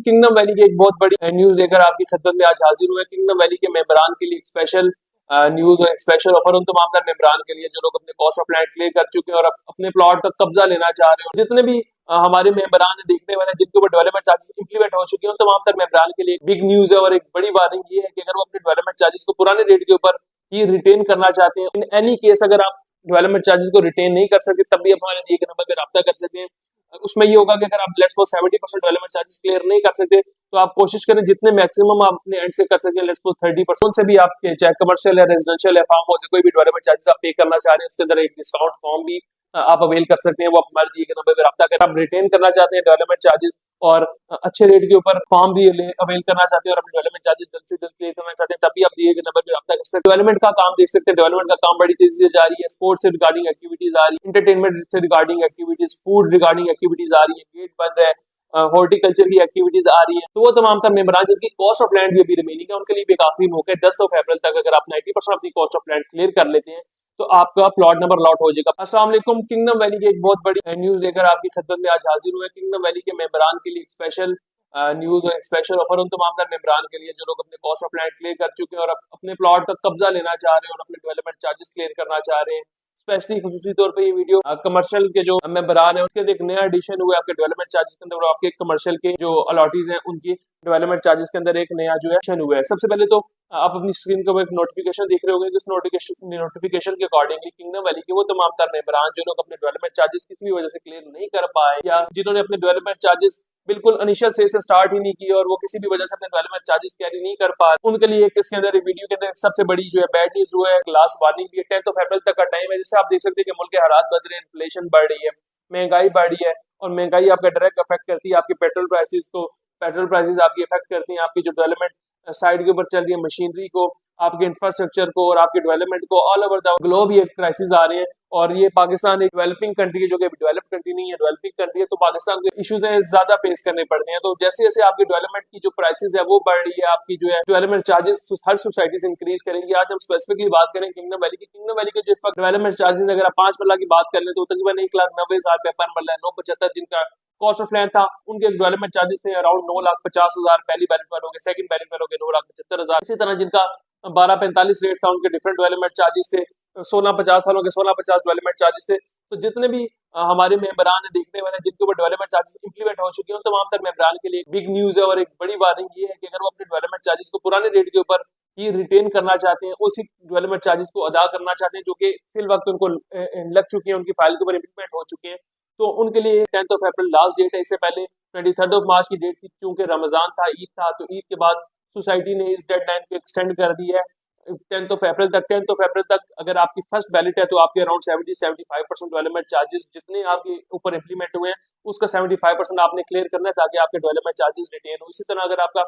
Kingdom valley की एक बहुत बड़ी न्यूज लेकर आपकी खिदमत में आज हाजिर हुए। किंगडम वैली के मेंबरान के लिए एक स्पेशल न्यूज और एक स्पेशल ऑफर उन तमाम तर मेंबरान के लिए जो लोग अपने कॉस्ट ऑफ लैंड क्लियर कर चुके हैं और अपने प्लॉट का कब्जा लेना चाह रहे हैं। जितने भी हमारे मेंबरान देखने वाले जिनके ऊपर डेवलपमेंट चार्जेस इंप्लीमेंट हो चुके हैं उन तमाम तर मेंबरान के लिए बिग न्यूज है और एक बड़ी वार्निंग ये है कि अगर वो अपने डेवलपमेंट चार्जेस को पुराने रेट के ऊपर ही रिटेन करना चाहते हैं, इन एनी केस अगर आप डेवलपमेंट चार्जेस को रिटेन नहीं कर सकते तब भी आप हमारे दिए गए नंबर पर रब्ता कर सकते हैं। उसमें ये होगा कि अगर आप let's suppose 70% development charges clear नहीं कर सकते तो आप कोशिश करें जितने मैक्सिमम आप अपने एंड से कर सकें, लेट्स सपोज 30% से भी आपके चाहे कमर्शियल या रेजिडेंशियल या फार्म हाउस कोई भी डेवलपमेंट चार्जेस आप पे करना चाह रहे हैं उसके अंदर एक डिस्काउंट फॉर्म भी आप अवेल कर सकते हैं। वो आप हमारे दिए गए नंबर पर रब्ता करें। आप रिटेन करना चाहते हैं डेवलपमेंट चार्जेस और अच्छे रेट के ऊपर फॉर्म भी अवेल करना चाहते हैं और अपने डेवलपमेंट चार्जेस जल्द से जल्द क्लियर करना चाहते हैं तभी आप दिए गए नंबर पर रब्ता कर सकते हैं। डेवलपमेंट का काम देख सकते हैं, डेवलपमेंट का काम बड़ी तेजी से जारी है। स्पोर्ट्स से रिगार्डिंग एक्टिविटीज आ रही है, एंटरटेनमेंट से regarding activities, food regarding activities आ रही है, गेट बंद है, हॉर्टिकल्चर की एक्टिविटीज आ रही है। तो वो तमाम तर मेंबरान जिनकी कॉस्ट ऑफ लैंड भी अभी रिमेनिंग है उनके लिए भी एक आखिरी मौका है। 10 अप्रैल तक अगर आप 90% अपनी कॉस्ट ऑफ लैंड क्लियर कर लेते हैं तो आपका प्लॉट नंबर लॉट हो जाएगा। अस्सलाम वालेकुम, किंगडम वैली की एक बहुत बड़ी न्यूज लेकर आपकी खिदमत में आज हाजिर हुए। किंगडम वैली के मेंबरान के लिए एक स्पेशल न्यूज और एक स्पेशल ऑफर उन तमाम तर मेंबरान के लिए जो लोग अपने कॉस्ट ऑफ लैंड क्लियर कर चुके हैं और अपने प्लॉट का कब्जा लेना चाह रहे हैं और अपने डेवलपमेंट चार्जेस क्लियर करना चाह रहे हैं। स्पेशली खुसूसी तौर पे ये वीडियो कमर्शियल के जो मेंबरान है उसके एक नया एडिशन हुआ है आपके डेवलपमेंट चार्जेस के अंदर और आपके कमर्शियल के जो अलॉटीज हैं उनकी डेवलपमेंट चार्जेस के अंदर एक नया जो है एडिशन हुआ है। सबसे पहले तो आप अपनी स्क्रीन के ऊपर एक नोटिफिकेशन देख रहे होंगे कि उस नोटिफिकेशन के अकॉर्डिंगली किंगडम वैली के वो तमाम तर मेंबरान जो लोग अपने डेवलपमेंट चार्जेस किसी भी वजह से क्लियर नहीं कर पाए या जिन्होंने अपने डेवलपमेंट चार्जेस बिल्कुल इनिशियल से स्टार्ट ही नहीं की और वो किसी भी वजह से अपने डेवलपमेंट चार्जेस कैरी नहीं कर पा रहे, उनके लिए इसके अंदर वीडियो के अंदर सबसे बड़ी जो है बैड न्यूज हुआ है, लास्ट वार्निंग भी है। 10 अप्रैल तक का टाइम है। जैसे आप देख सकते हैं कि मुल्क के हालात बदल रहे हैं, इन्फ्लेशन बढ़ रही है, महंगाई बढ़ रही है और महंगाई आपका डायरेक्ट अफेक्ट करती है आपके पेट्रोल प्राइसेस को, पेट्रोल प्राइसेस आपकी इफेक्ट करती हैं आपकी जो डेवलपमेंट साइड के ऊपर चल रही है मशीनरी को, आपके इंफ्रास्ट्रक्चर को और आपके डेवलपमेंट को। ऑल ओवर द ग्लोब ये क्राइसिस आ रहे हैं और ये पाकिस्तान एक डेवलपिंग कंट्री है जो कि डेवलप कंट्री नहीं है, डेवलपिंग कंट्री है, तो पाकिस्तान को इश्यूज है ज्यादा फेस करने पड़ते हैं। तो जैसे जैसे आपकी डेवलपमेंट की जो प्राइसेस है वो बढ़ रही है, आपकी जो है डेवलपमेंट चार्जेस हर सोसाइटी से इंक्रीज करेंगे। आज हम स्पेसिफिकली बात करें किंगडम वैली की। किंगडम वैली के जो इस वक्त डेवलपमेंट चार्जेस अगर आप 5 मरला की बात कर लें तो तकरीबन 1,90,000 रुपए पर मरला है। 975 जिनका कॉस्ट ऑफ लैंड था उनके डेवलपमेंट चार्जेस थे अराउंड 9,50,000 पहली बैलेंस वालों के, सेकंड बैलेंस वालों के 9,75,000। इसी तरह जिनका 12,45 रेट था उनके डिफरेंट डेवलपमेंट चार्जेस थे, 16,50 वालों के 16,50 डेवलपमेंट चार्जेस थे। तो जितने भी हमारे मेंबरान है देखने वाले जिनके ऊपर डेवलपमेंट चार्जेस इंप्लीमेंट हो चुके हैं उन तमाम तर मेंबरान के लिए बिग न्यूज है और एक बड़ी वार्निंग ये है कि अगर वो अपने डेवलपमेंट चार्जेस को पुराने रेट के ऊपर ही रिटेन करना चाहते हैं, उसी डेवलपमेंट चार्जेस को अदा करना चाहते हैं जो कि फिल वक्त उनको लग चुके हैं, उनकी फाइल के ऊपर इंप्लीमेंट हो चुके हैं, तो उनके लिए 10 अप्रैल लास्ट डेट है। इससे पहले 23 मार्च की डेट थी, क्योंकि रमजान था, ईद था, तो ईद के बाद सोसाइटी ने इस डेडलाइन को एक्सटेंड कर दी है 10 अप्रैल तक। 10 अप्रैल तक अगर आपकी फर्स्ट बैलेट है तो आपके अराउंड 70-75% डेवलपमेंट चार्जेस जितने आपके ऊपर इंप्लीमेंट हुए हैं उसका 75% आपने क्लियर करना है ताकि आपके डेवलपमेंट चार्जेस रिटेन हो। इसी तरह अगर आपका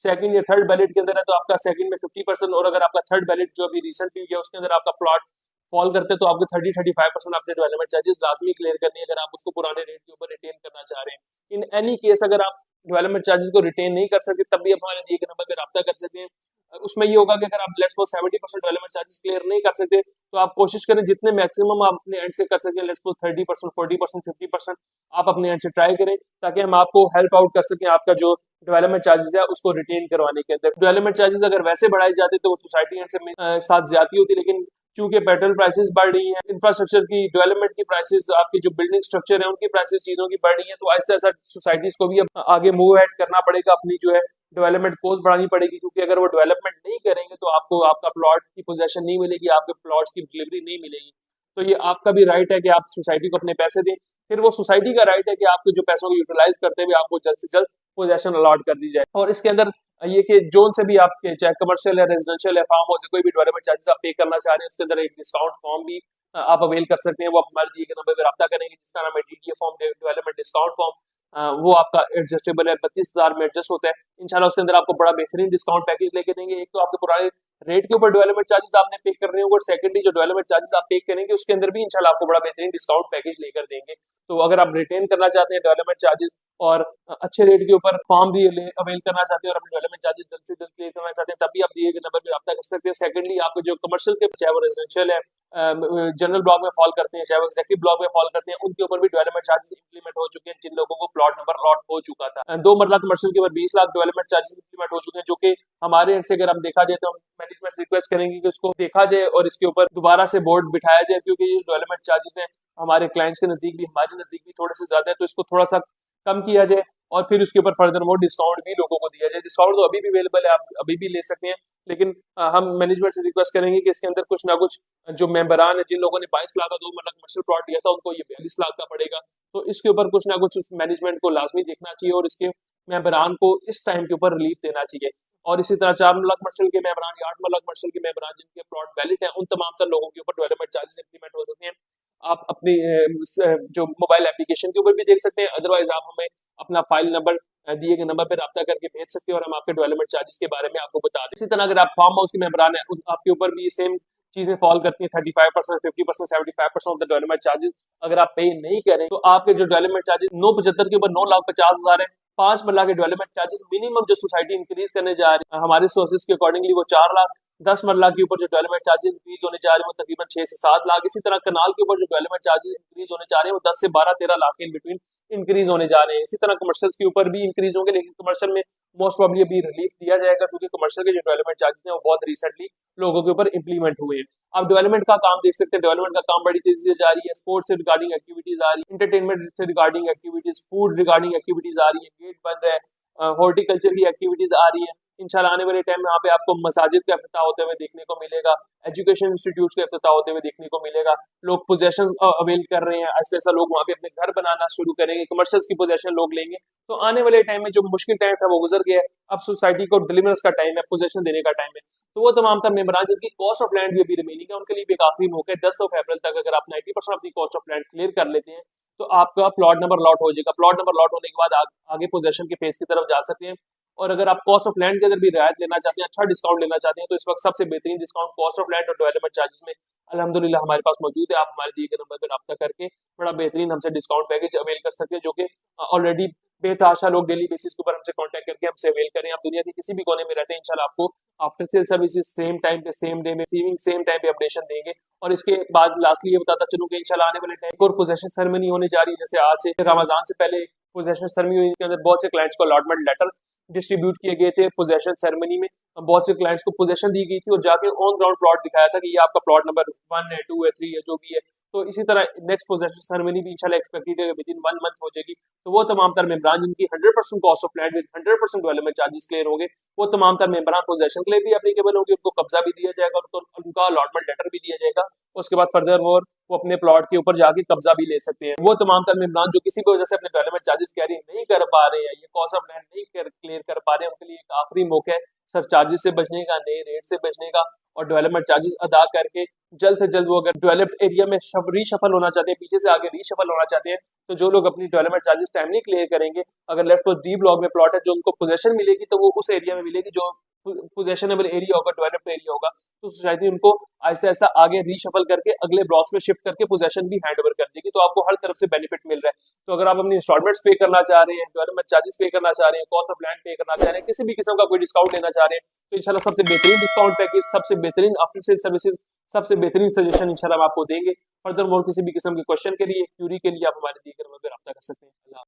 सेकंड या थर्ड बैलेट के अंदर है तो आपका सेकंड में 50% और अगर आपका थर्ड बैलेट जो अभी रिसेंटली है उसके अंदर आपका प्लॉट फॉल करते हैं तो आपको 30-35% अपने डेवलपमेंट चार्जेस लाजमी क्लियर करनी है अगर आप उसको पुराने रेट के ऊपर रिटेन करना चाह रहे हैं। इन एनी केस अगर आप डेवलपमेंट चार्जेस को रिटेन नहीं कर सकते तब भी आप हमारे दिए गए नंबर पर रब्ता कर सकते हैं। उसमें ये होगा कि अगर आप let's suppose 70% development charges clear नहीं कर सकते तो आप कोशिश करें जितने मैक्सिमम आप अपने एंड से कर सकें, लेट्स सपोज 30%, 40%, 50% आप अपने एंड से ट्राई करें ताकि हम आपको हेल्प आउट कर सकें आपका जो डेवलपमेंट चार्जेस है उसको रिटेन करवाने के अंदर। डेवलपमेंट चार्जेस अगर वैसे बढ़ाए जाते तो वो सोसाइटी एंड से साथ ज्यादा होती, लेकिन क्योंकि पेट्रोल प्राइसेस बढ़ रही हैं, इंफ्रास्ट्रक्चर की डेवलपमेंट की प्राइसेस, आपकी जो बिल्डिंग स्ट्रक्चर है उनकी प्राइसेस चीजों की बढ़ रही है, तो आहिस्ता आहिस्ता सोसाइटीज को भी अब आगे मूव एड करना पड़ेगा, अपनी जो है डेवलपमेंट कॉस्ट बढ़ानी पड़ेगी, क्योंकि अगर वो डेवलपमेंट नहीं करेंगे तो आपको आपका प्लॉट की पोजेशन नहीं मिलेगी, आपके प्लॉट्स की डिलीवरी नहीं मिलेगी। तो ये आपका भी राइट है कि आप सोसाइटी को अपने पैसे दें, फिर वो सोसाइटी का राइट है कि आपके जो पैसों को यूटिलाइज करते हुए आपको जल्द से जल्द पोजेशन अलॉट कर दी जाए। और इसके अंदर ये कि जोन से भी आपके चाहे कमर्शियल या रेजिडेंशियल या फार्म हाउस कोई भी डेवलपमेंट चार्जेस आप पे करना चाह रहे हैं उसके अंदर एक डिस्काउंट फॉर्म भी आप अवेल कर सकते हैं। वो आप हमारे दिए गए नंबर पर रब्ता करेंगे जिसका नाम है DDA form, development discount form. वो आपका एडजस्टेबल है, 32,000 में एडजस्ट होता है इंशाल्लाह। उसके अंदर आपको बड़ा बेहतरीन डिस्काउंट पैकेज लेके देंगे। एक तो आपके पुराने रेट के ऊपर डेवलपमेंट चार्जेस आपने पे कर रहे होंगे और सेकंडली जो डेवलपमेंट चार्जेस आप पे करेंगे उसके अंदर भी इंशाल्लाह आपको बड़ा बेहतरीन डिस्काउंट पैकेज लेकर देंगे। तो अगर आप रिटेन करना चाहते हैं डेवलपमेंट चार्जेस और अच्छे रेट के ऊपर फॉर्म भी अवेल करना चाहते हैं और अपने डेवलपमेंट चार्जेस जल्द से जल्द क्लियर करना चाहते हैं तब भी आप दिए गए नंबर पर रब्ता कर सकते हैं। सेकंडली आपको जो कमर्शियल के चाहे वो रेजिडेंशियल है जनरल ब्लॉक में फॉल करते हैं, चाहे वो एग्जीक्यूटिव ब्लॉक में फॉल करते हैं, उनके ऊपर भी डेवलपमेंट चार्जेस इंप्लीमेंट हो चुके हैं जिन लोगों को प्लॉट नंबर अलॉट हो चुका था। 2 मरला कमर्शियल के ऊपर 20 लाख डेवलपमेंट चार्जेस इंप्लीमेंट हो चुके हैं, जो कि हमारे एंड से अगर हम देखा जाए तो हम मैनेजमेंट से रिक्वेस्ट करेंगे कि उसको देखा जाए और इसके ऊपर दोबारा से बोर्ड बिठाया जाए, क्योंकि ये डेवलपमेंट चार्जेस हैं हमारे क्लाइंट्स के नजदीक भी, हमारे नजदीक भी थोड़े से ज्यादा है, तो इसको थोड़ा सा कम किया जाए और फिर उसके ऊपर फर्दर मोर डिस्काउंट भी लोगों को दिया जाए। डिस्काउंट तो अभी भी अवेलेबल है, आप अभी भी ले सकते हैं, लेकिन हम मैनेजमेंट से रिक्वेस्ट करेंगे कि इसके अंदर कुछ ना कुछ जो मेंबरान है, जिन लोगों ने 22 लाख का 2 मरला कमर्शियल प्लॉट लिया था, उनको ये 42 लाख का पड़ेगा। तो इसके ऊपर कुछ ना कुछ उस मैनेजमेंट को लाजमी देखना चाहिए और इसके मेंबरान को इस टाइम के ऊपर रिलीफ देना चाहिए। और इसी तरह 4 मरला कमर्शियल के मेंबरान या 8 मरला कमर्शियल के मेंबरान जिनके प्लॉट वैलिड है, उन तमाम सर लोगों के ऊपर डेवलपमेंट चार्जेस इंप्लीमेंट हो सकते हैं। आप अपनी जो मोबाइल एप्लीकेशन के ऊपर भी देख सकते हैं, अदरवाइज आप हमें अपना फाइल नंबर दिए गए नंबर पर रब्ता करके भेज सकते हैं और हम आपके डेवलपमेंट चार्जेस के बारे में आपको बता दें। इसी तरह अगर आप फार्म हाउस के मेंबरान है, आपके ऊपर भी सेम चीजें फॉल करती हैं, 35%, 50%, 75% ऑफ द डेवलपमेंट चार्जेस अगर आप पे नहीं करें तो आपके जो डेवलपमेंट चार्जेस 975 के ऊपर 9,50,000 है। 5 मरला के डेवलपमेंट चार्जेस मिनिमम जो सोसाइटी इंक्रीज करने जा रही है हमारे सोर्सेज के अकॉर्डिंगली वो 4 लाख। 10 मरला के ऊपर जो डेवलपमेंट चार्जेस इंक्रीज होने जा रहे हैं वो तकरीबन 6 से 7 लाख। इसी तरह कनाल के ऊपर जो डेवलपमेंट चार्जेस इंक्रीज होने जा रहे हैं वो 10 से 12-13 लाख के इन बिटवीन इंक्रीज होने जा रहे हैं। इसी तरह कमर्शियल के ऊपर भी इंक्रीज होंगे, लेकिन कमर्शियल में मोस्ट प्रॉब्ली अभी रिलीफ दिया जाएगा, क्योंकि कमर्शियल के जो डेवलपमेंट चार्जेस हैं वो बहुत रिसेंटली लोगों के ऊपर इंप्लीमेंट हुए हैं। आप डेवलपमेंट का काम देख सकते हैं, डेवलपमेंट का काम बड़ी तेजी से जारी है। स्पोर्ट्स से रिगार्डिंग एक्टिविटीज आ रही है, एंटरटेनमेंट से regarding activities, food regarding activities आ रही है, गेट बन रहा है, हॉर्टिकल्चर की एक्टिविटीज आ रही है। इंशाल्लाह आने वाले टाइम में यहाँ पे आपको मसाजिद का इफ्तिताह होते हुए देखने को मिलेगा, एजुकेशन इंस्टीट्यूट का इफ्तिताह होते हुए देखने को मिलेगा। लोग पोजेशन अवेल कर रहे हैं, ऐसे ऐसा लोग वहाँ पे अपने घर बनाना शुरू करेंगे, कमर्शियल्स की पोजेशन लोग लेंगे। तो आने वाले टाइम में जो मुश्किल टाइम था वो गुजर गया है, अब सोसाइटी को डिलीवरेंस का टाइम है, पोजेशन देने का टाइम है। तो वो तमाम तर मेंबरान जिनकी कॉस्ट ऑफ लैंड भी अभी रिमेनिंग है, उनके लिए भी एक आखिरी मौका है। 10 अप्रैल तक अगर आप 90% अपनी कॉस्ट ऑफ लैंड क्लियर कर लेते हैं तो आपका प्लॉट नंबर लॉट हो जाएगा। प्लॉट नंबर लॉट होने के बाद आगे पोजेशन के फेज की तरफ जा सकते हैं। और अगर आप कॉस्ट ऑफ लैंड के अंदर भी रियायत लेना चाहते हैं, अच्छा डिस्काउंट लेना चाहते हैं, तो इस वक्त सबसे बेहतरीन डिस्काउंट कॉस्ट ऑफ लैंड और डेवलपमेंट चार्जेस में अल्हम्दुलिल्लाह हमारे पास मौजूद है। आप हमारे दिए गए नंबर पर रब्ता करके बड़ा बेहतरीन हमसे डिस्काउंट पैकेज अवेल कर सकते हैं, जो कि ऑलरेडी बेतहाशा लोग डेली बेसिस के ऊपर हमसे कांटेक्ट करके हमसे अवेल करें। आप दुनिया के किसी भी कोने में रहते हैं, इंशाल्लाह आपको after sale services same time पे, सेम डे में, रिसीविंग सेम टाइम पे अपडेशन देंगे। और इसके बाद लास्टली ये बताता चलूं कि इंशाल्लाह आने वाले टाइम और पोजेशन सेरेमनी होने जा रही है। जैसे आज से रमजान से पहले पोजेशन सेरेमनी हुई, इसके अंदर बहुत से क्लाइंट्स को अलॉटमेंट लेटर डिस्ट्रीब्यूट किए गए थे। पोजेशन सेरेमनी में बहुत से क्लाइंट्स को पोजेशन दी गई थी और जाके ऑन ग्राउंड प्लॉट दिखाया था कि ये आपका प्लॉट नंबर 1 है, 2 है, 3 है, जो भी है। तो इसी तरह नेक्स्ट पोजेशन सेरेमनी भी इंशाल्लाह एक्सपेक्टेड है विद इन 1 मंथ हो जाएगी। तो वो तमाम तर मेंबरान जिनकी 100% cost of land with 100% development charges clear होंगे, वो तमाम तर मेंबरान पोजेशन के लिए भी एप्लीकेबल होंगे, उनको कब्जा भी दिया जाएगा, उनका अलॉटमेंट लेटर भी दिया जाएगा। उसके बाद फर्दर वो अपने प्लॉट के ऊपर जाके कब्जा भी ले सकते हैं। वो तमाम तर मेंबरान जो किसी भी वजह से अपने डेवलपमेंट चार्जेस कैरी नहीं कर पा रहे हैं, ये कॉस्ट ऑफ लैंड नहीं क्लियर कर पा रहे हैं, उनके लिए एक आखिरी मौका है सर चार्जेस से बचने का, नए रेट से बचने का और डेवलपमेंट चार्जेस अदा करके जल्द से जल्द वो अगर डेवलप्ड एरिया में रीशफल होना चाहते हैं, पीछे से आगे रीशफल होना चाहते हैं, तो जो लोग अपनी डेवलपमेंट चार्जेस टाइमली क्लियर करेंगे, अगर लेट्स सपोज डी ब्लॉक में प्लॉट है जो उनको पोजेशन मिलेगी तो वो उस एरिया में मिलेगी जो पोजेशनेबल एरिया होगा, डेवलप्ड एरिया होगा, तो सोसाइटी उनको ऐसा ऐसा आगे रीशफल करके अगले ब्लॉक्स में शिफ्ट करके पोजेशन भी हैंड ओवर कर देगी। तो आपको हर तरफ से बेनिफिट मिल रहा है। तो अगर आप अपनी इंस्टॉलमेंट्स पे करना चाह रहे हैं, डेवलपमेंट चार्जेस पे करना चाह रहे हैं, कॉस्ट ऑफ लैंड पे करना चाह रहे हैं, किसी भी किस्म का कोई डिस्काउंट लेना चाह रहे हैं, तो इंशाल्लाह सबसे बेहतरीन डिस्काउंट पैकेज, सबसे बेहतरीन आफ्टर सेल सर्विसेज, सबसे बेहतरीन सजेशन इंशाल्लाह हम आपको देंगे। फर्दर मोर किसी भी किस्म के क्वेश्चन के लिए, क्यूरी के लिए आप हमारे दिए गए नंबर पर रब्ता कर सकते हैं।